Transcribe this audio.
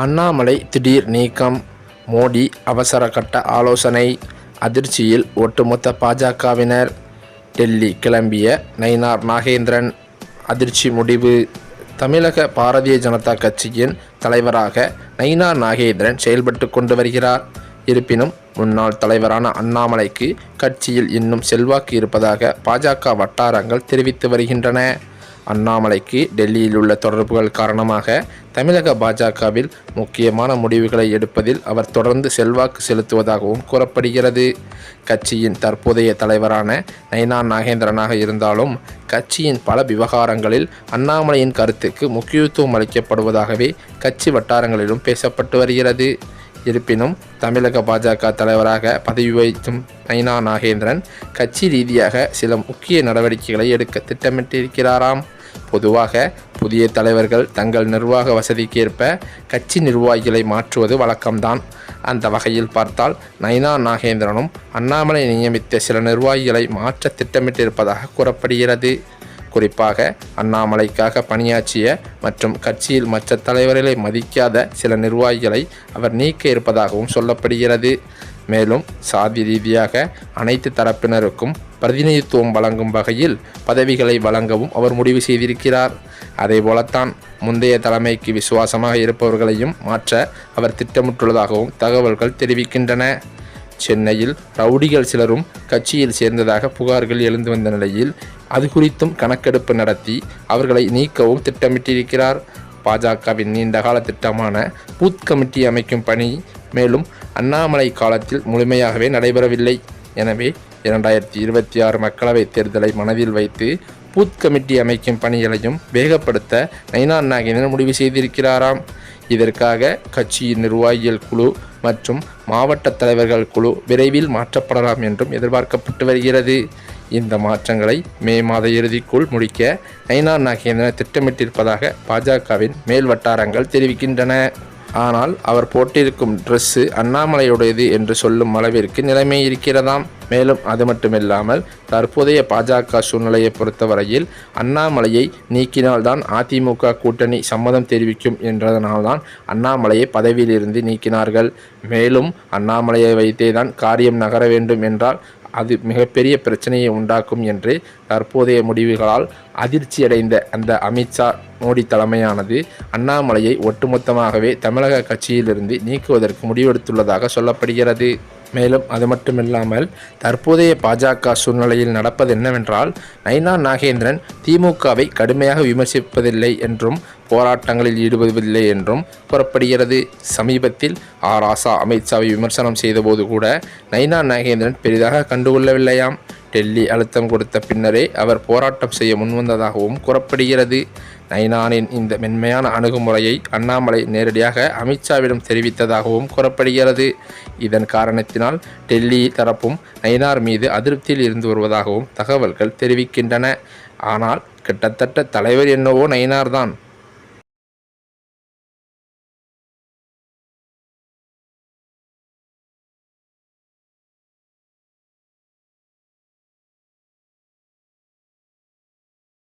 அண்ணாமலை திடீர் நீக்கம், மோடி அவசர கட்ட ஆலோசனை, அதிர்ச்சியில் ஒட்டுமொத்த பாஜகவினர். டெல்லி கிளம்பிய நயினார் நாகேந்திரன், அதிர்ச்சி முடிவு. தமிழக பாரதிய ஜனதா கட்சியின் தலைவராக நயினார் நாகேந்திரன் செயல்பட்டு கொண்டு வருகிறார். இருப்பினும் முன்னாள் தலைவரான அண்ணாமலைக்கு கட்சியில் இன்னும் செல்வாக்கு இருப்பதாக பாஜக வட்டாரங்கள் தெரிவித்து வருகின்றன. அண்ணாமலைக்கு டெல்லியில் உள்ள தொடர்புகள் காரணமாக தமிழக பாஜகவில் முக்கியமான முடிவுகளை எடுப்பதில் அவர் தொடர்ந்து செல்வாக்கு செலுத்துவதாகவும் கூறப்படுகிறது. கட்சியின் தற்போதைய தலைவரான நயினார் நாகேந்திரனாக இருந்தாலும் கட்சியின் பல விவகாரங்களில் அண்ணாமலையின் கருத்துக்கு முக்கியத்துவம் அளிக்கப்படுவதாகவே கட்சி வட்டாரங்களிலும் பேசப்பட்டு வருகிறது. இருப்பினும் தமிழக பாஜக தலைவராக பதவி வகிக்கும் நயினார் நாகேந்திரன் கட்சி ரீதியாக சில முக்கிய நடவடிக்கைகளை எடுக்க திட்டமிட்டிருக்கிறாராம். பொதுவாக புதிய தலைவர்கள் தங்கள் நிர்வாக வசதிக்கேற்ப கட்சி நிர்வாகிகளை மாற்றுவது வழக்கம்தான். அந்த வகையில் பார்த்தால் நயினார் நாகேந்திரனும் அண்ணாமலை நியமித்த சில நிர்வாகிகளை மாற்ற திட்டமிட்டிருப்பதாக கூறப்படுகிறது. குறிப்பாக அண்ணாமலைக்காக பணியாற்றிய மற்றும் கட்சியில் மற்ற தலைவர்களை மதிக்காத சில நிர்வாகிகளை அவர் நீக்க இருப்பதாகவும் சொல்லப்படுகிறது. மேலும் சாதி ரீதியாக அனைத்து தரப்பினருக்கும் பிரதிநிதித்துவம் வழங்கும் வகையில் பதவிகளை வழங்கவும் அவர் முடிவு செய்திருக்கிறார். அதேபோலத்தான் முந்தைய தலைமைக்கு விசுவாசமாக இருப்பவர்களையும் மாற்ற அவர் திட்டமிட்டுள்ளதாகவும் தகவல்கள் தெரிவிக்கின்றன. சென்னையில் ரவுடிகள் சிலரும் கட்சியில் சேர்ந்ததாக புகார்கள் எழுந்து வந்த நிலையில் அது குறித்தும் கணக்கெடுப்பு நடத்தி அவர்களை நீக்கவும் திட்டமிட்டிருக்கிறார். பாஜகவின் நீண்டகால திட்டமான பூத் கமிட்டி அமைக்கும் பணி மேலும் அண்ணாமலை காலத்தில் முழுமையாகவே நடைபெறவில்லை. எனவே 2026 மக்களவைத் தேர்தலை மனதில் வைத்து பூத் கமிட்டி அமைக்கும் பணிகளையும் வேகப்படுத்த நயினார் நாகேந்திரன் முடிவு செய்திருக்கிறாராம். இதற்காக கட்சியின் நிர்வாகிகள் குழு மற்றும் மாவட்ட தலைவர்கள் குழு விரைவில் மாற்றப்படலாம் என்றும் எதிர்பார்க்கப்பட்டு வருகிறது. இந்த மாற்றங்களை மே மாத இறுதிக்குள் முடிக்க நயினார் நாகேந்திரன் திட்டமிட்டிருப்பதாக பாஜகவின் மேல் வட்டாரங்கள் தெரிவிக்கின்றன. ஆனால் அவர் போட்டிருக்கும் ட்ரெஸ்ஸு அண்ணாமலையுடையது என்று சொல்லும் அளவிற்கு நிலைமை இருக்கிறதாம். மேலும் அது மட்டுமில்லாமல் தற்போதைய பாஜக சூழ்நிலையை பொறுத்தவரையில் அண்ணாமலையை நீக்கினால்தான் அதிமுக கூட்டணி சம்மதம் தெரிவிக்கும் என்றதனால்தான் அண்ணாமலையை பதவியிலிருந்து நீக்கினார்கள். மேலும் அண்ணாமலையை வைத்தே தான் காரியம் நகர வேண்டும் என்றால் அது மிகப்பெரிய பிரச்சனையை உண்டாக்கும் என்று தற்போதைய முடிவுகளால் அதிர்ச்சியடைந்த அந்த அமித்ஷா மோடி தலைமையானது அண்ணாமலையை ஒட்டுமொத்தமாகவே தமிழக கட்சியிலிருந்து நீக்குவதற்கு முடிவெடுத்துள்ளதாக சொல்லப்படுகிறது. மேலும் அது மட்டுமில்லாமல் தற்போதைய பாஜக சூழ்நிலையில் நடப்பது என்னவென்றால் நயினார் நாகேந்திரன் திமுகவை கடுமையாக விமர்சிப்பதில்லை என்றும் போராட்டங்களில் ஈடுபடுவதில்லை என்றும் கூறப்படுகிறது. சமீபத்தில் ராசா அமித்ஷாவை விமர்சனம் செய்தபோது கூட நயினார் நாகேந்திரன் பெரிதாக கண்டுகொள்ளவில்லையாம். டெல்லி அழுத்தம் கொடுத்த பின்னரே அவர் போராட்டம் செய்ய முன்வந்ததாகவும் கூறப்படுகிறது. நயினாரின் இந்த மென்மையான அணுகுமுறையை அண்ணாமலை நேரடியாக அமித்ஷாவிடம் தெரிவித்ததாகவும் கூறப்படுகிறது. இதன் காரணத்தினால் டெல்லி தரப்பும் நயினார் மீது அதிருப்தியில் இருந்து வருவதாகவும் தகவல்கள் தெரிவிக்கின்றன. ஆனால் கிட்டத்தட்ட தலைவர் என்னவோ நயினார் தான்.